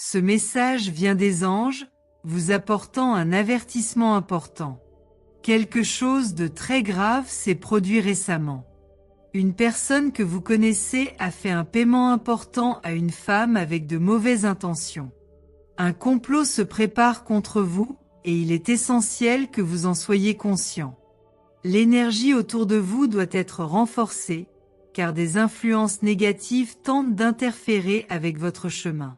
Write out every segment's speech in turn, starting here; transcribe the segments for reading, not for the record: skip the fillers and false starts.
Ce message vient des anges, vous apportant un avertissement important. Quelque chose de très grave s'est produit récemment. Une personne que vous connaissez a fait un paiement important à une femme avec de mauvaises intentions. Un complot se prépare contre vous, et il est essentiel que vous en soyez conscient. L'énergie autour de vous doit être renforcée, car des influences négatives tentent d'interférer avec votre chemin.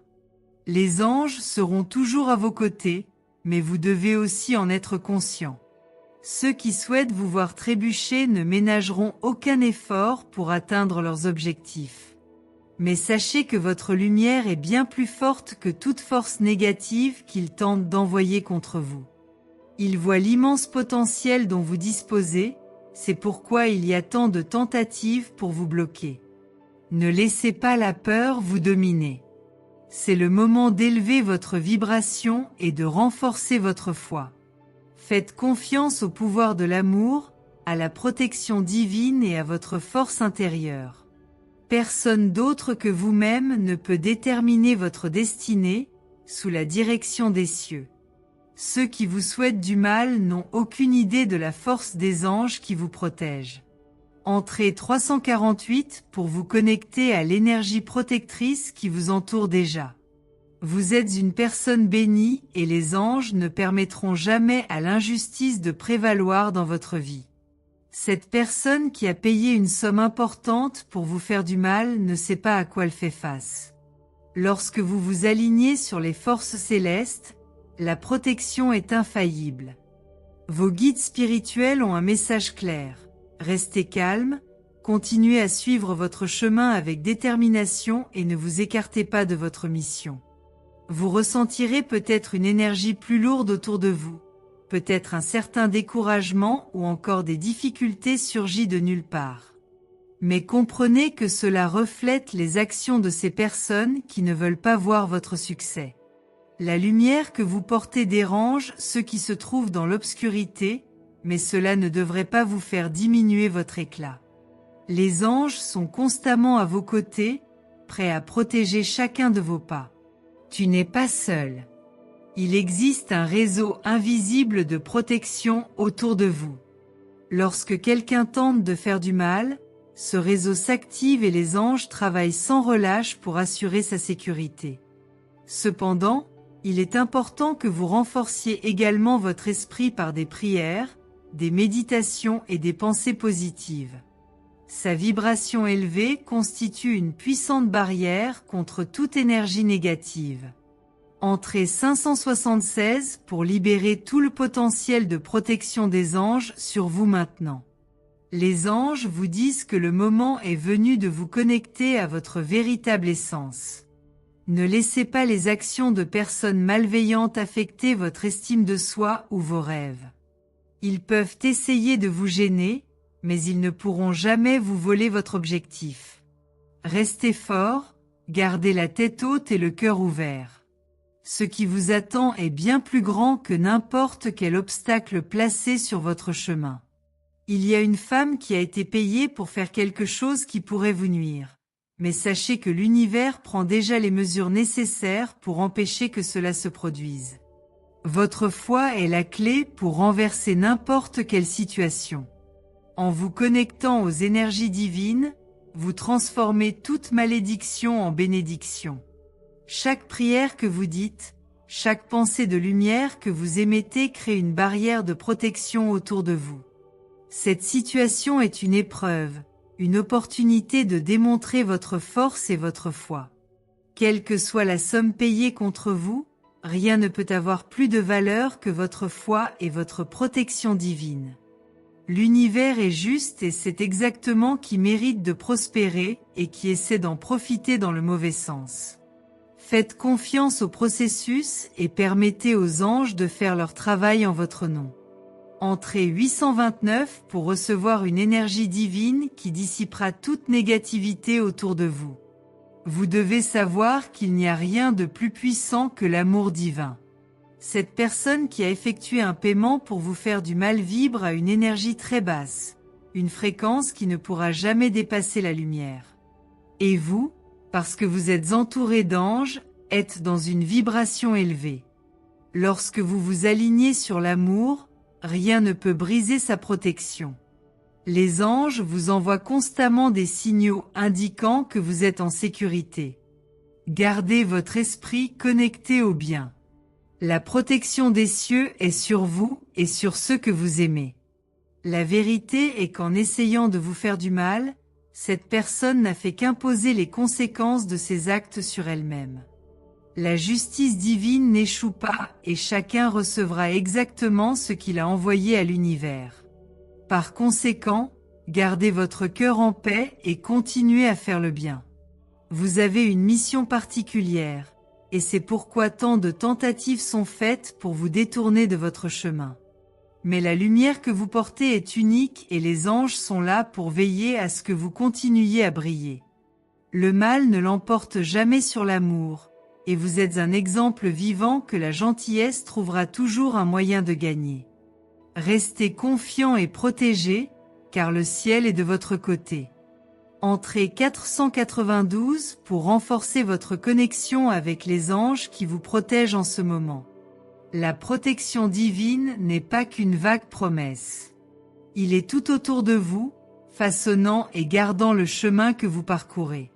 Les anges seront toujours à vos côtés, mais vous devez aussi en être conscient. Ceux qui souhaitent vous voir trébucher ne ménageront aucun effort pour atteindre leurs objectifs. Mais sachez que votre lumière est bien plus forte que toute force négative qu'ils tentent d'envoyer contre vous. Ils voient l'immense potentiel dont vous disposez, c'est pourquoi il y a tant de tentatives pour vous bloquer. Ne laissez pas la peur vous dominer. C'est le moment d'élever votre vibration et de renforcer votre foi. Faites confiance au pouvoir de l'amour, à la protection divine et à votre force intérieure. Personne d'autre que vous-même ne peut déterminer votre destinée, sous la direction des cieux. Ceux qui vous souhaitent du mal n'ont aucune idée de la force des anges qui vous protègent. Entrez 348 pour vous connecter à l'énergie protectrice qui vous entoure déjà. Vous êtes une personne bénie et les anges ne permettront jamais à l'injustice de prévaloir dans votre vie. Cette personne qui a payé une somme importante pour vous faire du mal ne sait pas à quoi elle fait face. Lorsque vous vous alignez sur les forces célestes, la protection est infaillible. Vos guides spirituels ont un message clair. Restez calme, continuez à suivre votre chemin avec détermination et ne vous écartez pas de votre mission. Vous ressentirez peut-être une énergie plus lourde autour de vous, peut-être un certain découragement ou encore des difficultés surgies de nulle part. Mais comprenez que cela reflète les actions de ces personnes qui ne veulent pas voir votre succès. La lumière que vous portez dérange ceux qui se trouvent dans l'obscurité, mais cela ne devrait pas vous faire diminuer votre éclat. Les anges sont constamment à vos côtés, prêts à protéger chacun de vos pas. Tu n'es pas seul. Il existe un réseau invisible de protection autour de vous. Lorsque quelqu'un tente de faire du mal, ce réseau s'active et les anges travaillent sans relâche pour assurer sa sécurité. Cependant, il est important que vous renforciez également votre esprit par des prières, des méditations et des pensées positives. Sa vibration élevée constitue une puissante barrière contre toute énergie négative. Entrez 576 pour libérer tout le potentiel de protection des anges sur vous maintenant. Les anges vous disent que le moment est venu de vous connecter à votre véritable essence. Ne laissez pas les actions de personnes malveillantes affecter votre estime de soi ou vos rêves. Ils peuvent essayer de vous gêner, mais ils ne pourront jamais vous voler votre objectif. Restez fort, gardez la tête haute et le cœur ouvert. Ce qui vous attend est bien plus grand que n'importe quel obstacle placé sur votre chemin. Il y a une femme qui a été payée pour faire quelque chose qui pourrait vous nuire. Mais sachez que l'univers prend déjà les mesures nécessaires pour empêcher que cela se produise. Votre foi est la clé pour renverser n'importe quelle situation. En vous connectant aux énergies divines, vous transformez toute malédiction en bénédiction. Chaque prière que vous dites, chaque pensée de lumière que vous émettez crée une barrière de protection autour de vous. Cette situation est une épreuve, une opportunité de démontrer votre force et votre foi. Quelle que soit la somme payée contre vous, rien ne peut avoir plus de valeur que votre foi et votre protection divine. L'univers est juste et c'est exactement qui mérite de prospérer et qui essaie d'en profiter dans le mauvais sens. Faites confiance au processus et permettez aux anges de faire leur travail en votre nom. Entrez 829 pour recevoir une énergie divine qui dissipera toute négativité autour de vous. Vous devez savoir qu'il n'y a rien de plus puissant que l'amour divin. Cette personne qui a effectué un paiement pour vous faire du mal vibre à une énergie très basse, une fréquence qui ne pourra jamais dépasser la lumière. Et vous, parce que vous êtes entouré d'anges, êtes dans une vibration élevée. Lorsque vous vous alignez sur l'amour, rien ne peut briser sa protection. Les anges vous envoient constamment des signaux indiquant que vous êtes en sécurité. Gardez votre esprit connecté au bien. La protection des cieux est sur vous et sur ceux que vous aimez. La vérité est qu'en essayant de vous faire du mal, cette personne n'a fait qu'imposer les conséquences de ses actes sur elle-même. La justice divine n'échoue pas et chacun recevra exactement ce qu'il a envoyé à l'univers. Par conséquent, gardez votre cœur en paix et continuez à faire le bien. Vous avez une mission particulière, et c'est pourquoi tant de tentatives sont faites pour vous détourner de votre chemin. Mais la lumière que vous portez est unique et les anges sont là pour veiller à ce que vous continuiez à briller. Le mal ne l'emporte jamais sur l'amour, et vous êtes un exemple vivant que la gentillesse trouvera toujours un moyen de gagner. Restez confiant et protégé, car le ciel est de votre côté. Entrez 492 pour renforcer votre connexion avec les anges qui vous protègent en ce moment. La protection divine n'est pas qu'une vague promesse. Il est tout autour de vous, façonnant et gardant le chemin que vous parcourez.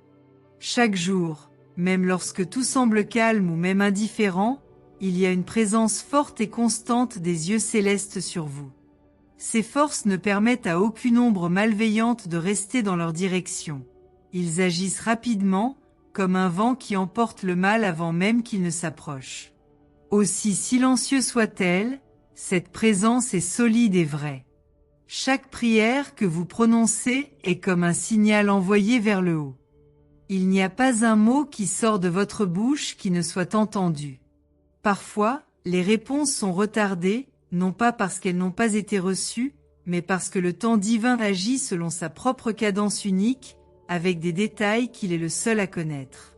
Chaque jour, même lorsque tout semble calme ou même indifférent, il y a une présence forte et constante des yeux célestes sur vous. Ces forces ne permettent à aucune ombre malveillante de rester dans leur direction. Ils agissent rapidement, comme un vent qui emporte le mal avant même qu'il ne s'approche. Aussi silencieux soit-elle, cette présence est solide et vraie. Chaque prière que vous prononcez est comme un signal envoyé vers le haut. Il n'y a pas un mot qui sort de votre bouche qui ne soit entendu. Parfois, les réponses sont retardées, non pas parce qu'elles n'ont pas été reçues, mais parce que le temps divin agit selon sa propre cadence unique, avec des détails qu'il est le seul à connaître.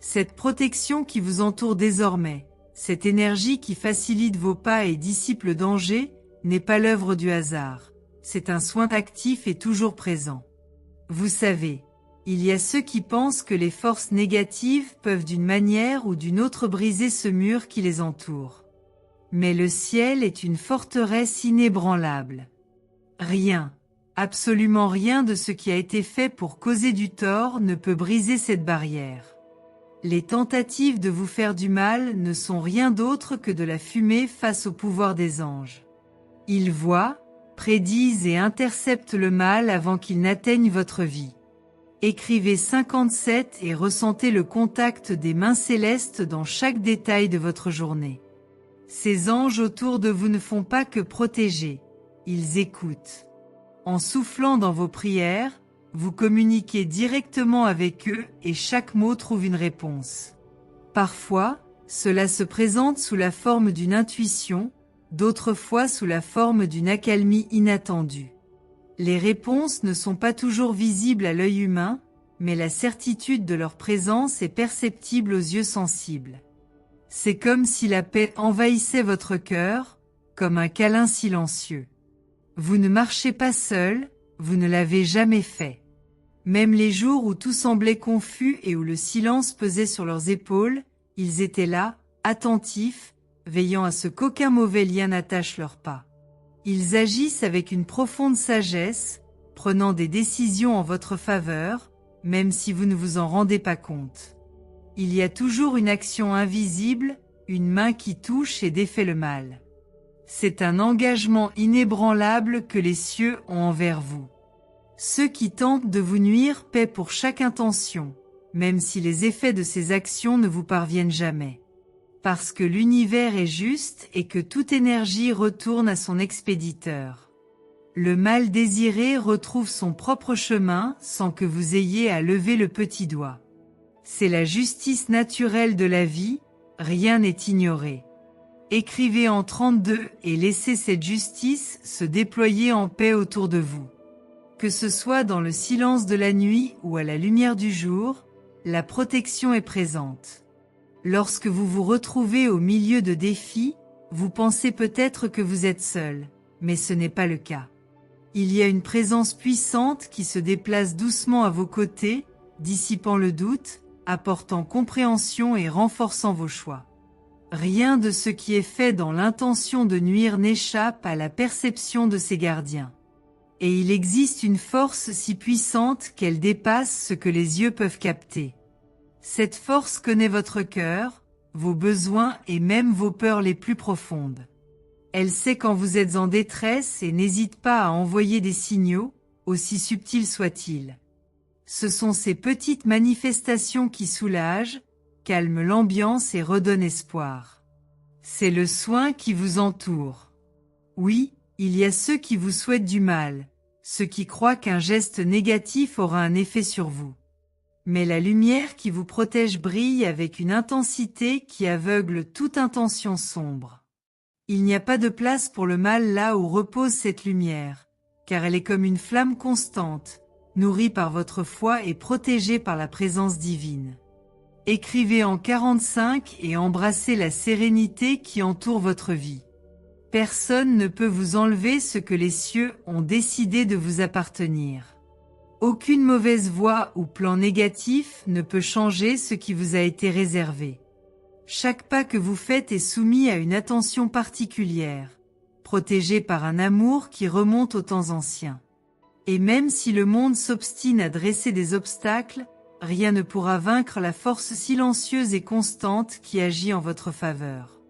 Cette protection qui vous entoure désormais, cette énergie qui facilite vos pas et dissipe le danger, n'est pas l'œuvre du hasard. C'est un soin actif et toujours présent. Vous savez, il y a ceux qui pensent que les forces négatives peuvent d'une manière ou d'une autre briser ce mur qui les entoure. Mais le ciel est une forteresse inébranlable. Rien, absolument rien de ce qui a été fait pour causer du tort ne peut briser cette barrière. Les tentatives de vous faire du mal ne sont rien d'autre que de la fumée face au pouvoir des anges. Ils voient, prédisent et interceptent le mal avant qu'il n'atteigne votre vie. Écrivez 57 et ressentez le contact des mains célestes dans chaque détail de votre journée. Ces anges autour de vous ne font pas que protéger, ils écoutent. En soufflant dans vos prières, vous communiquez directement avec eux et chaque mot trouve une réponse. Parfois, cela se présente sous la forme d'une intuition, d'autres fois sous la forme d'une accalmie inattendue. Les réponses ne sont pas toujours visibles à l'œil humain, mais la certitude de leur présence est perceptible aux yeux sensibles. C'est comme si la paix envahissait votre cœur, comme un câlin silencieux. Vous ne marchez pas seul, vous ne l'avez jamais fait. Même les jours où tout semblait confus et où le silence pesait sur leurs épaules, ils étaient là, attentifs, veillant à ce qu'aucun mauvais lien n'attache leurs pas. Ils agissent avec une profonde sagesse, prenant des décisions en votre faveur, même si vous ne vous en rendez pas compte. Il y a toujours une action invisible, une main qui touche et défait le mal. C'est un engagement inébranlable que les cieux ont envers vous. Ceux qui tentent de vous nuire paient pour chaque intention, même si les effets de ces actions ne vous parviennent jamais. Parce que l'univers est juste et que toute énergie retourne à son expéditeur. Le mal désiré retrouve son propre chemin sans que vous ayez à lever le petit doigt. C'est la justice naturelle de la vie, rien n'est ignoré. Écrivez en 32 et laissez cette justice se déployer en paix autour de vous. Que ce soit dans le silence de la nuit ou à la lumière du jour, la protection est présente. Lorsque vous vous retrouvez au milieu de défis, vous pensez peut-être que vous êtes seul, mais ce n'est pas le cas. Il y a une présence puissante qui se déplace doucement à vos côtés, dissipant le doute, apportant compréhension et renforçant vos choix. Rien de ce qui est fait dans l'intention de nuire n'échappe à la perception de ses gardiens. Et il existe une force si puissante qu'elle dépasse ce que les yeux peuvent capter. Cette force connaît votre cœur, vos besoins et même vos peurs les plus profondes. Elle sait quand vous êtes en détresse et n'hésite pas à envoyer des signaux, aussi subtils soient-ils. Ce sont ces petites manifestations qui soulagent, calment l'ambiance et redonnent espoir. C'est le soin qui vous entoure. Oui, il y a ceux qui vous souhaitent du mal, ceux qui croient qu'un geste négatif aura un effet sur vous. Mais la lumière qui vous protège brille avec une intensité qui aveugle toute intention sombre. Il n'y a pas de place pour le mal là où repose cette lumière, car elle est comme une flamme constante, nourrie par votre foi et protégée par la présence divine. Écrivez en 45 et embrassez la sérénité qui entoure votre vie. Personne ne peut vous enlever ce que les cieux ont décidé de vous appartenir. Aucune mauvaise voie ou plan négatif ne peut changer ce qui vous a été réservé. Chaque pas que vous faites est soumis à une attention particulière, protégé par un amour qui remonte aux temps anciens. Et même si le monde s'obstine à dresser des obstacles, rien ne pourra vaincre la force silencieuse et constante qui agit en votre faveur.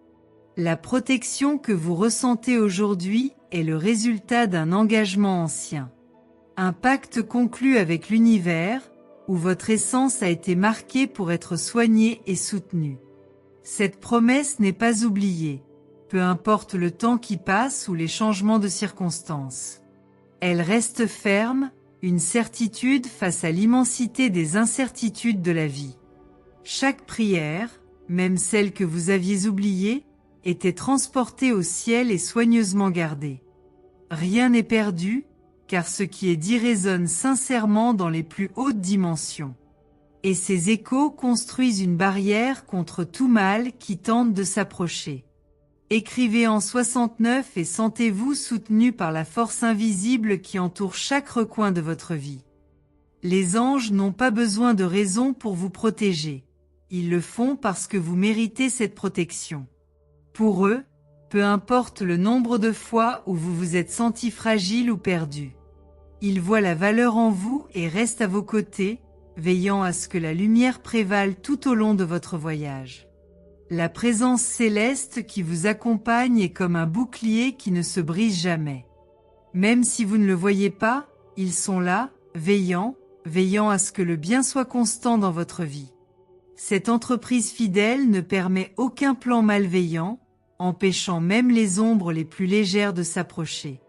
La protection que vous ressentez aujourd'hui est le résultat d'un engagement ancien. Un pacte conclu avec l'univers, où votre essence a été marquée pour être soignée et soutenue. Cette promesse n'est pas oubliée, peu importe le temps qui passe ou les changements de circonstances. Elle reste ferme, une certitude face à l'immensité des incertitudes de la vie. Chaque prière, même celle que vous aviez oubliée, était transportée au ciel et soigneusement gardée. Rien n'est perdu, car ce qui est dit résonne sincèrement dans les plus hautes dimensions. Et ces échos construisent une barrière contre tout mal qui tente de s'approcher. Écrivez en 69 et sentez-vous soutenu par la force invisible qui entoure chaque recoin de votre vie. Les anges n'ont pas besoin de raison pour vous protéger. Ils le font parce que vous méritez cette protection. Pour eux, peu importe le nombre de fois où vous vous êtes senti fragile ou perdu. Ils voient la valeur en vous et restent à vos côtés, veillant à ce que la lumière prévale tout au long de votre voyage. La présence céleste qui vous accompagne est comme un bouclier qui ne se brise jamais. Même si vous ne le voyez pas, ils sont là, veillant à ce que le bien soit constant dans votre vie. Cette entreprise fidèle ne permet aucun plan malveillant, empêchant même les ombres les plus légères de s'approcher.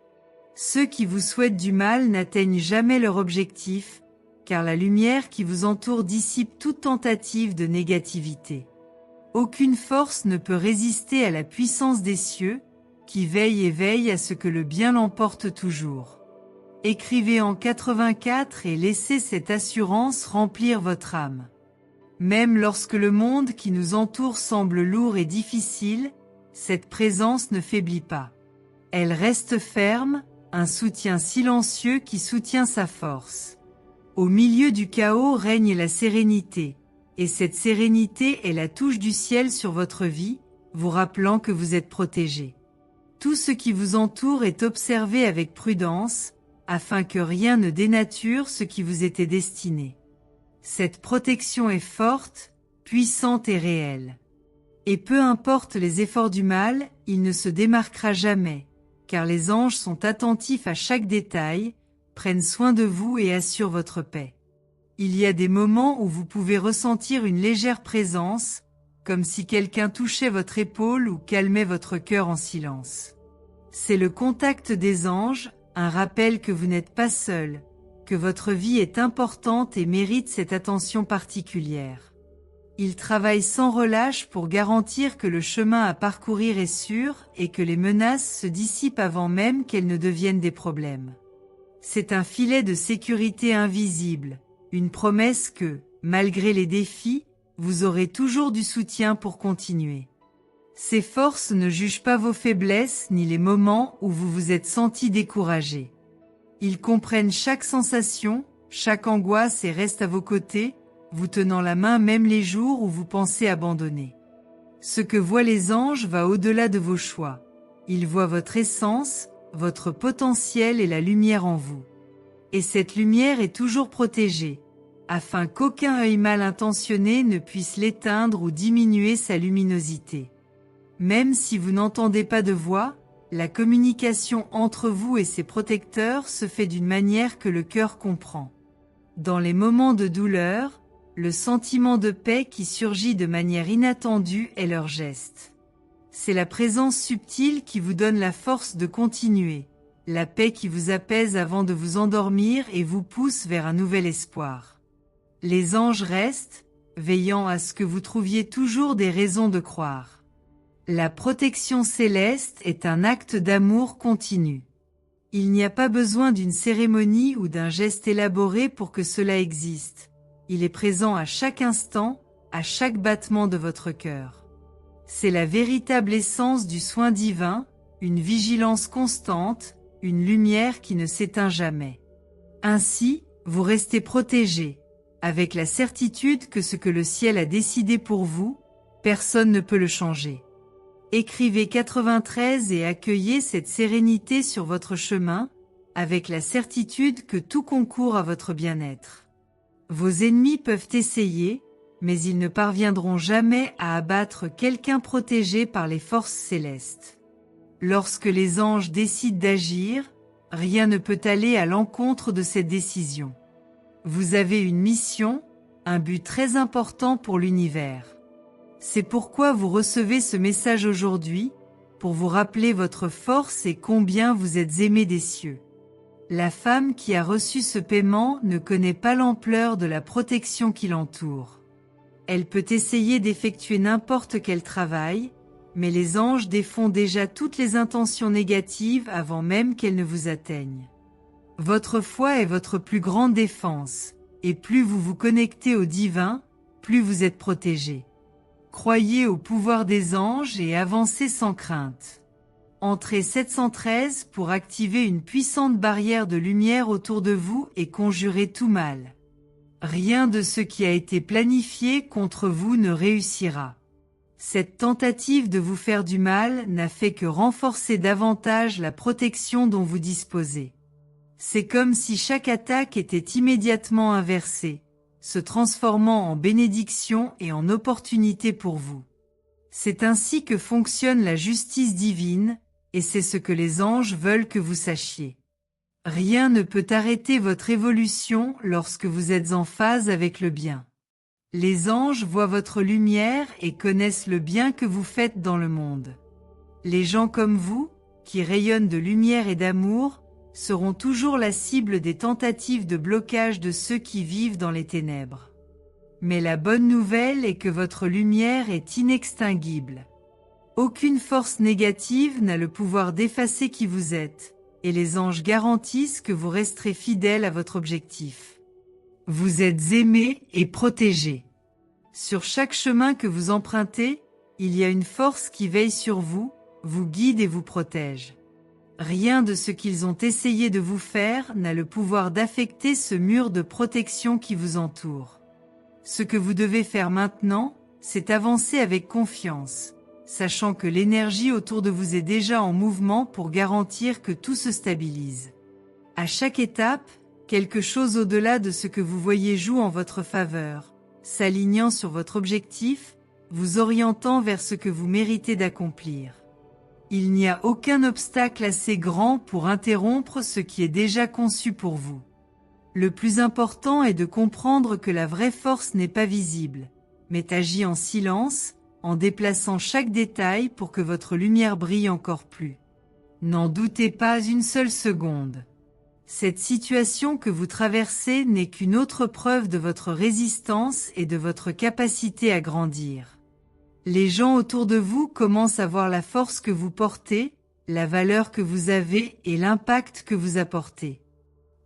Ceux qui vous souhaitent du mal n'atteignent jamais leur objectif, car la lumière qui vous entoure dissipe toute tentative de négativité. Aucune force ne peut résister à la puissance des cieux, qui veille et veille à ce que le bien l'emporte toujours. Écrivez en 84 et laissez cette assurance remplir votre âme. Même lorsque le monde qui nous entoure semble lourd et difficile, cette présence ne faiblit pas. Elle reste ferme, un soutien silencieux qui soutient sa force. Au milieu du chaos règne la sérénité, et cette sérénité est la touche du ciel sur votre vie, vous rappelant que vous êtes protégé. Tout ce qui vous entoure est observé avec prudence, afin que rien ne dénature ce qui vous était destiné. Cette protection est forte, puissante et réelle. Et peu importe les efforts du mal, il ne se démarquera jamais, car les anges sont attentifs à chaque détail, prennent soin de vous et assurent votre paix. Il y a des moments où vous pouvez ressentir une légère présence, comme si quelqu'un touchait votre épaule ou calmait votre cœur en silence. C'est le contact des anges, un rappel que vous n'êtes pas seul, que votre vie est importante et mérite cette attention particulière. Ils travaillent sans relâche pour garantir que le chemin à parcourir est sûr et que les menaces se dissipent avant même qu'elles ne deviennent des problèmes. C'est un filet de sécurité invisible, une promesse que, malgré les défis, vous aurez toujours du soutien pour continuer. Ces forces ne jugent pas vos faiblesses ni les moments où vous vous êtes senti découragé. Ils comprennent chaque sensation, chaque angoisse et restent à vos côtés, vous tenant la main même les jours où vous pensez abandonner. Ce que voient les anges va au-delà de vos choix. Ils voient votre essence, votre potentiel et la lumière en vous. Et cette lumière est toujours protégée, afin qu'aucun œil mal intentionné ne puisse l'éteindre ou diminuer sa luminosité. Même si vous n'entendez pas de voix, la communication entre vous et ses protecteurs se fait d'une manière que le cœur comprend. Dans les moments de douleur, le sentiment de paix qui surgit de manière inattendue est leur geste. C'est la présence subtile qui vous donne la force de continuer, la paix qui vous apaise avant de vous endormir et vous pousse vers un nouvel espoir. Les anges restent, veillant à ce que vous trouviez toujours des raisons de croire. La protection céleste est un acte d'amour continu. Il n'y a pas besoin d'une cérémonie ou d'un geste élaboré pour que cela existe. Il est présent à chaque instant, à chaque battement de votre cœur. C'est la véritable essence du soin divin, une vigilance constante, une lumière qui ne s'éteint jamais. Ainsi, vous restez protégé, avec la certitude que ce que le ciel a décidé pour vous, personne ne peut le changer. Écrivez 93 et accueillez cette sérénité sur votre chemin, avec la certitude que tout concourt à votre bien-être. Vos ennemis peuvent essayer, mais ils ne parviendront jamais à abattre quelqu'un protégé par les forces célestes. Lorsque les anges décident d'agir, rien ne peut aller à l'encontre de cette décision. Vous avez une mission, un but très important pour l'univers. C'est pourquoi vous recevez ce message aujourd'hui, pour vous rappeler votre force et combien vous êtes aimé des cieux. La femme qui a reçu ce paiement ne connaît pas l'ampleur de la protection qui l'entoure. Elle peut essayer d'effectuer n'importe quel travail, mais les anges défont déjà toutes les intentions négatives avant même qu'elles ne vous atteignent. Votre foi est votre plus grande défense, et plus vous vous connectez au divin, plus vous êtes protégé. Croyez au pouvoir des anges et avancez sans crainte. Entrez 713 pour activer une puissante barrière de lumière autour de vous et conjurer tout mal. Rien de ce qui a été planifié contre vous ne réussira. Cette tentative de vous faire du mal n'a fait que renforcer davantage la protection dont vous disposez. C'est comme si chaque attaque était immédiatement inversée, se transformant en bénédiction et en opportunité pour vous. C'est ainsi que fonctionne la justice divine, et c'est ce que les anges veulent que vous sachiez. Rien ne peut arrêter votre évolution lorsque vous êtes en phase avec le bien. Les anges voient votre lumière et connaissent le bien que vous faites dans le monde. Les gens comme vous, qui rayonnent de lumière et d'amour, seront toujours la cible des tentatives de blocage de ceux qui vivent dans les ténèbres. Mais la bonne nouvelle est que votre lumière est inextinguible. Aucune force négative n'a le pouvoir d'effacer qui vous êtes, et les anges garantissent que vous resterez fidèle à votre objectif. Vous êtes aimé et protégé. Sur chaque chemin que vous empruntez, il y a une force qui veille sur vous, vous guide et vous protège. Rien de ce qu'ils ont essayé de vous faire n'a le pouvoir d'affecter ce mur de protection qui vous entoure. Ce que vous devez faire maintenant, c'est avancer avec confiance, sachant que l'énergie autour de vous est déjà en mouvement pour garantir que tout se stabilise. À chaque étape, quelque chose au-delà de ce que vous voyez joue en votre faveur, s'alignant sur votre objectif, vous orientant vers ce que vous méritez d'accomplir. Il n'y a aucun obstacle assez grand pour interrompre ce qui est déjà conçu pour vous. Le plus important est de comprendre que la vraie force n'est pas visible, mais agit en silence, en déplaçant chaque détail pour que votre lumière brille encore plus. N'en doutez pas une seule seconde. Cette situation que vous traversez n'est qu'une autre preuve de votre résistance et de votre capacité à grandir. Les gens autour de vous commencent à voir la force que vous portez, la valeur que vous avez et l'impact que vous apportez.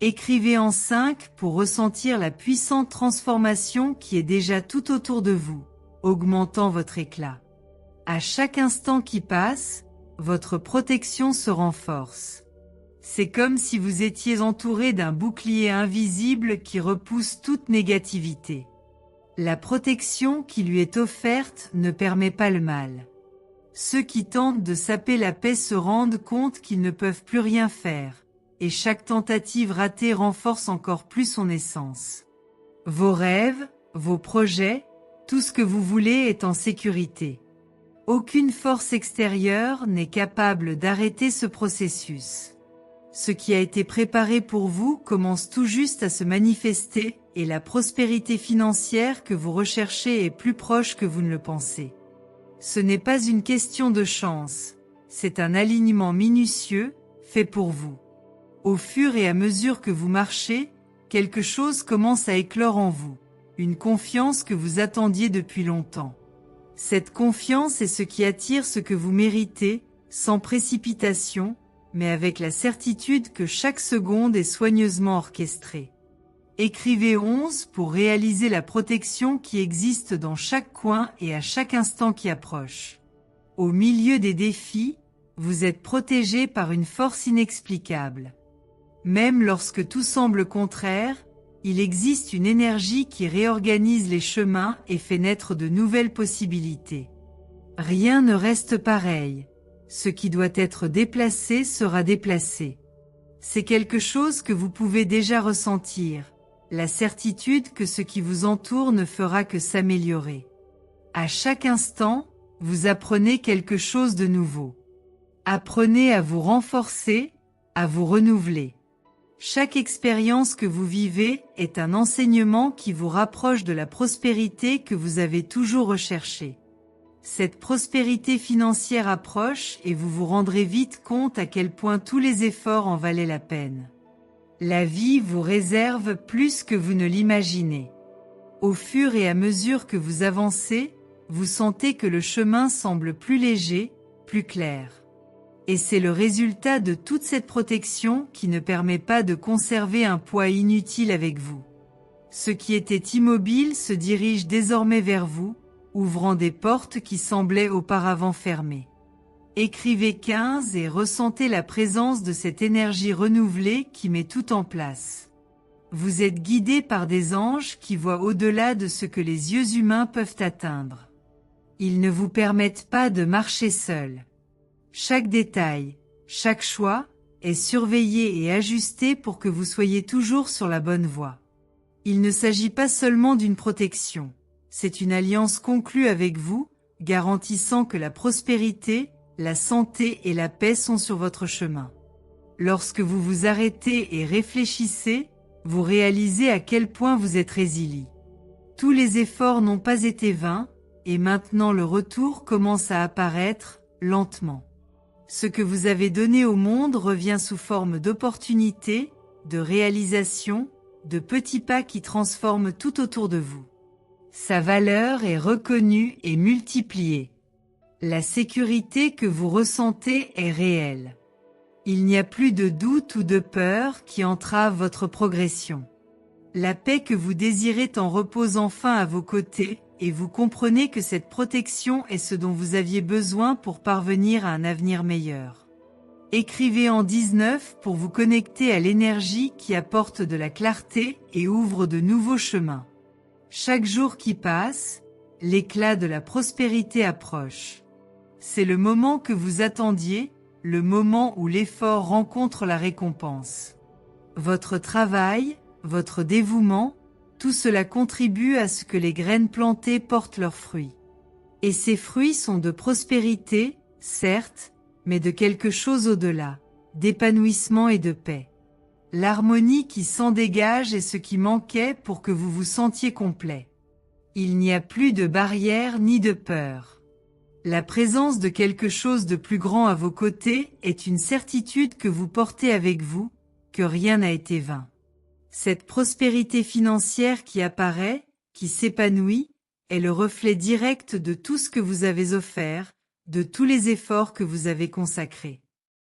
Écrivez en 5 pour ressentir la puissante transformation qui est déjà tout autour de vous, augmentant votre éclat. À chaque instant qui passe, votre protection se renforce. C'est comme si vous étiez entouré d'un bouclier invisible qui repousse toute négativité. La protection qui lui est offerte ne permet pas le mal. Ceux qui tentent de saper la paix se rendent compte qu'ils ne peuvent plus rien faire, et chaque tentative ratée renforce encore plus son essence. Vos rêves, vos projets, tout ce que vous voulez est en sécurité. Aucune force extérieure n'est capable d'arrêter ce processus. Ce qui a été préparé pour vous commence tout juste à se manifester, et la prospérité financière que vous recherchez est plus proche que vous ne le pensez. Ce n'est pas une question de chance, c'est un alignement minutieux, fait pour vous. Au fur et à mesure que vous marchez, quelque chose commence à éclore en vous, une confiance que vous attendiez depuis longtemps. Cette confiance est ce qui attire ce que vous méritez, sans précipitation, mais avec la certitude que chaque seconde est soigneusement orchestrée. Écrivez 11 pour réaliser la protection qui existe dans chaque coin et à chaque instant qui approche. Au milieu des défis, vous êtes protégé par une force inexplicable. Même lorsque tout semble contraire, il existe une énergie qui réorganise les chemins et fait naître de nouvelles possibilités. Rien ne reste pareil. Ce qui doit être déplacé sera déplacé. C'est quelque chose que vous pouvez déjà ressentir, la certitude que ce qui vous entoure ne fera que s'améliorer. À chaque instant, vous apprenez quelque chose de nouveau. Apprenez à vous renforcer, à vous renouveler. Chaque expérience que vous vivez est un enseignement qui vous rapproche de la prospérité que vous avez toujours recherchée. Cette prospérité financière approche et vous vous rendrez vite compte à quel point tous les efforts en valaient la peine. La vie vous réserve plus que vous ne l'imaginez. Au fur et à mesure que vous avancez, vous sentez que le chemin semble plus léger, plus clair. Et c'est le résultat de toute cette protection qui ne permet pas de conserver un poids inutile avec vous. Ce qui était immobile se dirige désormais vers vous, ouvrant des portes qui semblaient auparavant fermées. Écrivez 15 et ressentez la présence de cette énergie renouvelée qui met tout en place. Vous êtes guidé par des anges qui voient au-delà de ce que les yeux humains peuvent atteindre. Ils ne vous permettent pas de marcher seul. Chaque détail, chaque choix, est surveillé et ajusté pour que vous soyez toujours sur la bonne voie. Il ne s'agit pas seulement d'une protection, c'est une alliance conclue avec vous, garantissant que la prospérité, la santé et la paix sont sur votre chemin. Lorsque vous vous arrêtez et réfléchissez, vous réalisez à quel point vous êtes résilient. Tous les efforts n'ont pas été vains, et maintenant le retour commence à apparaître, lentement. Ce que vous avez donné au monde revient sous forme d'opportunités, de réalisations, de petits pas qui transforment tout autour de vous. Sa valeur est reconnue et multipliée. La sécurité que vous ressentez est réelle. Il n'y a plus de doute ou de peur qui entrave votre progression. La paix que vous désirez en repose enfin à vos côtés, et vous comprenez que cette protection est ce dont vous aviez besoin pour parvenir à un avenir meilleur. Écrivez en 19 pour vous connecter à l'énergie qui apporte de la clarté et ouvre de nouveaux chemins. Chaque jour qui passe, l'éclat de la prospérité approche. C'est le moment que vous attendiez, le moment où l'effort rencontre la récompense. Votre travail, votre dévouement, tout cela contribue à ce que les graines plantées portent leurs fruits. Et ces fruits sont de prospérité, certes, mais de quelque chose au-delà, d'épanouissement et de paix. L'harmonie qui s'en dégage est ce qui manquait pour que vous vous sentiez complet. Il n'y a plus de barrières ni de peur. La présence de quelque chose de plus grand à vos côtés est une certitude que vous portez avec vous, que rien n'a été vain. Cette prospérité financière qui apparaît, qui s'épanouit, est le reflet direct de tout ce que vous avez offert, de tous les efforts que vous avez consacrés.